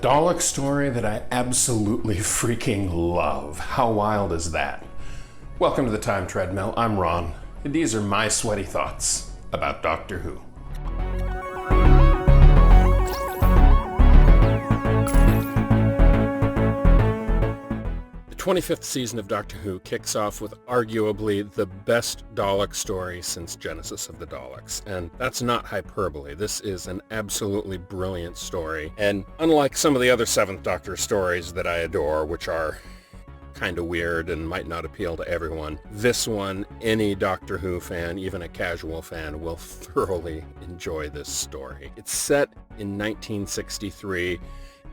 Dalek story that I absolutely freaking love. How wild is that? Welcome to the Time Treadmill. I'm Ron, and these are my sweaty thoughts about Doctor Who. The 25th season of Doctor Who kicks off with arguably the best Dalek story since Genesis of the Daleks. And that's not hyperbole. This is an absolutely brilliant story. And unlike some of the other 7th Doctor stories that I adore, which are kind of weird and might not appeal to everyone, this one, any Doctor Who fan, even a casual fan, will thoroughly enjoy this story. It's set in 1963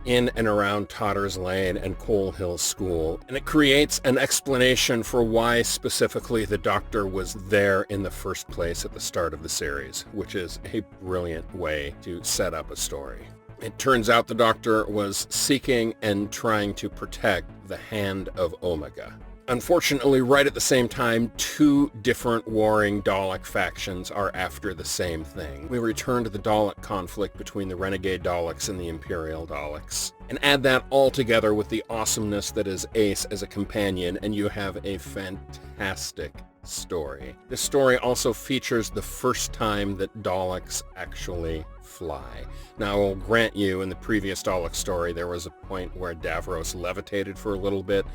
in and around Totter's Lane and Coal Hill School, and it creates an explanation for why specifically the Doctor was there in the first place at the start of the series, which is a brilliant way to set up a story. It turns out the Doctor was seeking and trying to protect the Hand of Omega. Unfortunately, right at the same time, two different warring Dalek factions are after the same thing. We return to the Dalek conflict between the Renegade Daleks and the Imperial Daleks, and add that all together with the awesomeness that is Ace as a companion, and you have a fantastic story. This story also features the first time that Daleks actually fly. Now, I will grant you, in the previous Dalek story, there was a point where Davros levitated for a little bit,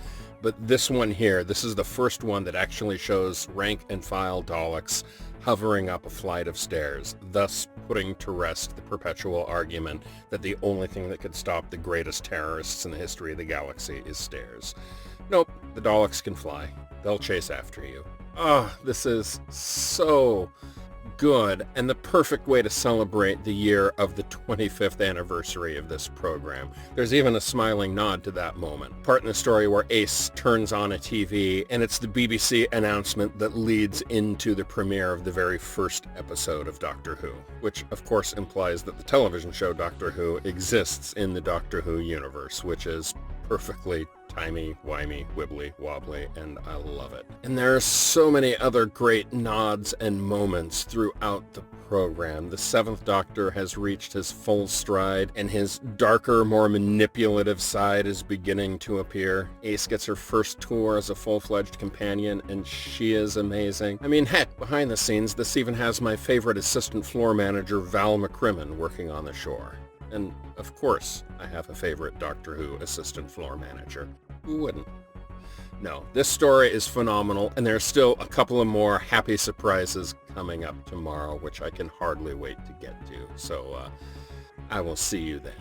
but this one here, this is the first one that actually shows rank and file Daleks hovering up a flight of stairs, thus putting to rest the perpetual argument that the only thing that could stop the greatest terrorists in the history of the galaxy is stairs. Nope, the Daleks can fly. They'll chase after you. Oh, this is so good, and the perfect way to celebrate the year of the 25th anniversary of this program. There's even a smiling nod to that moment. Part in the story where Ace turns on a TV, and it's the BBC announcement that leads into the premiere of the very first episode of Doctor Who, which of course implies that the television show Doctor Who exists in the Doctor Who universe, which is perfectly timey-wimey, wibbly-wobbly, and I love it. And there are so many other great nods and moments throughout the program. The 7th Doctor has reached his full stride, and his darker, more manipulative side is beginning to appear. Ace gets her first tour as a full-fledged companion, and she is amazing. I mean, heck, behind the scenes, this even has my favorite assistant floor manager, Val McCrimmon, working on the shore. And, of course, I have a favorite Doctor Who assistant floor manager. Who wouldn't? No, this story is phenomenal, and there's still a couple of more happy surprises coming up tomorrow, which I can hardly wait to get to. So, I will see you then.